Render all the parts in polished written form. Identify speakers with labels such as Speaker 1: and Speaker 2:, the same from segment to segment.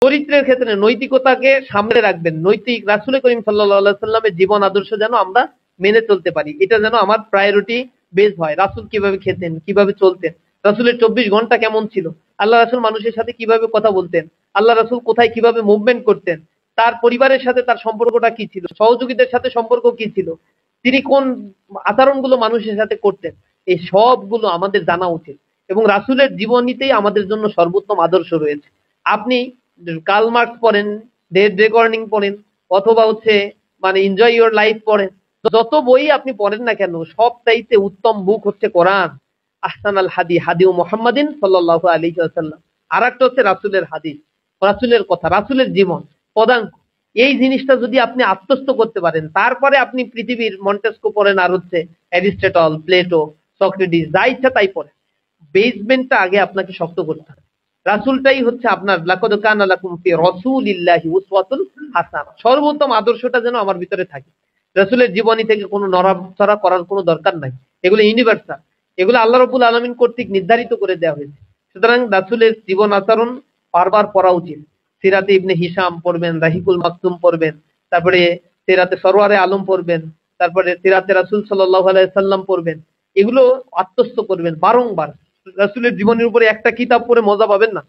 Speaker 1: চরিত্রের ক্ষেত্রে নৈতিকতাকে সামনে রাখবেন। নৈতিক রাসূল করিম সাল্লাল্লাহু আলাইহি সাল্লামের জীবন আদর্শ যেন আমরা মেনে চলতে পারি, এটা যেন আমার প্রায়োরিটি বেস হয়। রাসূল কিভাবে খেতেন, কিভাবে চলতেন, রাসূলের 24 ঘন্টা কেমন ছিল, আল্লাহ রাসূল মানুষের সাথে কিভাবে কথা বলতেন, আল্লাহ রাসূল কোথায় কিভাবে মুভমেন্ট করতেন, তার পরিবারের সাথে তার সম্পর্কটা কি ছিল, সহযোগীদের সাথে সম্পর্ক কি ছিল, তিনি কোন আচরণগুলো মানুষের সাথে করতেন, এই সবগুলো আমাদের জানা উচিত। এবং রাসূলের জীবনীতেই আমাদের জন্য সর্বোত্তম আদর্শ রয়েছে। আপনি কার্ল মার্কস পড়েন, ডেড রেকর্ডিং পড়েন, অথবা মানে এনজয় ইউর লাইফ পড়েন, যত বই আপনি পড়েন না কেন, সব চাইতে উত্তম বুক হচ্ছে কোরআন। আহসানাল হাদি হাদিউ মুহাম্মাদিন সাল্লাল্লাহু আলাইহি ওয়াসাল্লাম। আর একটা হচ্ছে রাসূলের হাদিস, রাসূলের কথা, রাসূলের জীবন পদাঙ্ক। এই জিনিসটা যদি আপনি আত্মস্থ করতে পারেন, তারপরে আপনি পৃথিবীর মন্টেস্কো পড়েন, আর অ্যারিস্টটল, প্লেটো, সক্রেটিস, যা ইচ্ছা তাই পড়েন। বেসমেন্টটা আগে আপনাকে শক্ত করতে হবে। রাসূলটাই হচ্ছে আপনার লাকাদ কানা লাকুম ফি রাসূলিল্লাহি উসওয়াতুন হাসানাহ। সর্বোত্তম আদর্শটা যেন আমার ভিতরে থাকে। রাসূলের জীবনী থেকে কোনো নড়াচড়া করার কোনো দরকার নাই। এগুলো ইউনিভার্সাল, এগুলো আল্লাহ রাব্বুল আলামিন কর্তৃক নির্ধারিত করে দেওয়া হয়েছে। সুতরাং রাসূলের জীবন আচরণ বারবার পড়া উচিত। সিরাতে ইবনে হিশাম পড়বেন, রাহিকুল মাকতুম পড়বেন, তারপরে সিরাতে সরওয়ারে আলম পড়বেন, তারপরে সিরাতে রাসূল সাল্লাল্লাহু আলাইহি সাল্লাম পড়বেন। এগুলো আত্মস্থ করবেন বারংবার। রাসূলের জীবনের উপরে একটা কিতাব পড়ে মজা পাবেন না।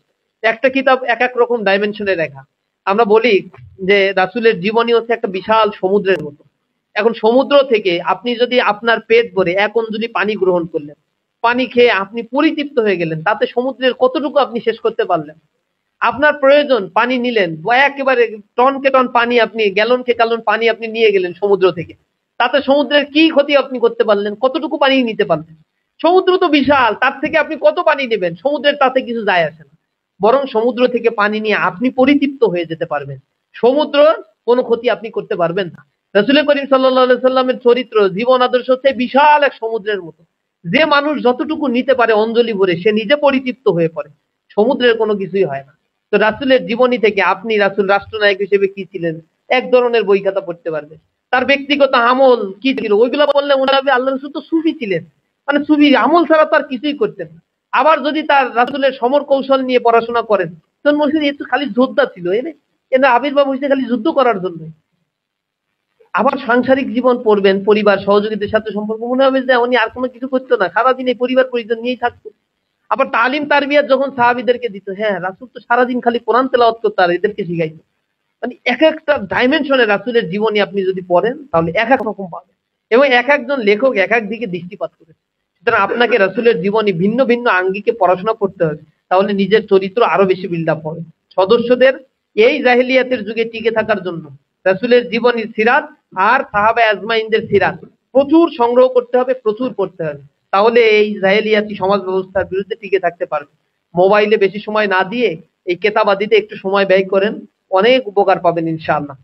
Speaker 1: একটা কিতাব এক এক রকম ডাইমেনশনে লেখা। আমরা বলি যে রাসূলের জীবনী হচ্ছে একটা বিশাল সমুদ্রের মতো। এখন সমুদ্র থেকে আপনি যদি আপনার পেট ভরে 1 অঞ্জলি পানি গ্রহণ করলেন, পানি খেয়ে আপনি পরিতৃপ্ত হয়ে গেলেন, তাতে সমুদ্রের কতটুকু আপনি শেষ করতে পারলেন? আপনার প্রয়োজন পানি নিলেন, একেবারে টনকে টন পানি, আপনি গ্যালনকে গ্যালন পানি আপনি নিয়ে গেলেন সমুদ্র থেকে, তাতে সমুদ্রের কি ক্ষতি আপনি করতে পারলেন? কতটুকু পানি নিতে পারলেন? সমুদ্র তো বিশাল, তার থেকে আপনি কত পানি নেবেন? সমুদ্রের তাতে কিছু যায় আসে না। বরং সমুদ্র থেকে পানি নিয়ে আপনি পরিতৃপ্ত হয়ে যেতে পারবেন। সমুদ্র কোনো ক্ষতি আপনি করতে পারবেন না। রাসূল করিম সাল্লাল্লাহু আলাইহি সাল্লামের চরিত্র, জীবন আদর্শ হচ্ছে বিশাল এক সমুদ্রের মতো। যে মানুষ যতটুকু নিতে পারে অঞ্জলি ভরে, সে নিজে পরিতৃপ্ত হয়ে পড়ে। সমুদ্রের কোনো কিছুই হয় না। তো রাসূলের জীবনী থেকে আপনি রাসূল রাষ্ট্রনায়ক হিসেবে কি ছিলেন, এক ধরনের বই খাতা পড়তে পারবেন। তার ব্যক্তিগত আমল কি ছিল, ওইগুলো বললে মনে হবে আল্লাহ রাসূল তো সুফি ছিলেন, মানে সুফি আমল ছাড়া তো আর কিছুই করতেন না। আবার যদি তার রাসূলের সমর কৌশল নিয়ে পড়াশোনা করেন, তখন মনে হয় খালি যোদ্ধা ছিল, এর আবির্ভাব হয়েছে খালি যুদ্ধ করার জন্য। আবার সাংসারিক জীবন পড়বেন, পরিবার সহযোগীদের সাথে সম্পর্ক, মনে হবে যে উনি আর কোনো কিছু করতো না, সারাদিন এই পরিবার পরিজন নিয়েই থাকতো। আবার তালিম তারবিয়াত যখন সাহাবীদেরকে দিত, হ্যাঁ রাসূল তো সারাদিন খালি কোরআন তেলাওয়াত করতো আর এদেরকে শিখাইতো। মানে এক একটা ডাইমেনশনে রাসূলের জীবনী আপনি যদি পড়েন, তাহলে এক এক রকম পাবেন, এবং এক একজন লেখক এক এক দিকে দৃষ্টিপাত করে। সুতরাং আপনাকে রাসূলের জীবনী ভিন্ন ভিন্ন আঙ্গিকে পড়াশোনা করতে হবে, তাহলে নিজের চরিত্র আরো বেশি বিল্ড আপ হবে। সদস্যদের এই জাহেলিয়াতের যুগে টিকে থাকার জন্য রাসূলের জীবনী, সিরাত আর সাহাবা আজমাইনদের সিরাত প্রচুর সংগ্রহ করতে হবে, প্রচুর পড়তে হবে। তাহলে এই জাহেলিয়াতি সমাজ ব্যবস্থার বিরুদ্ধে টিকে থাকতে পারবে। মোবাইলে বেশি সময় না দিয়ে এই কেতাবাদিতে একটু সময় ব্যয় করেন, অনেক উপকার পাবেন ইনশাআল্লাহ।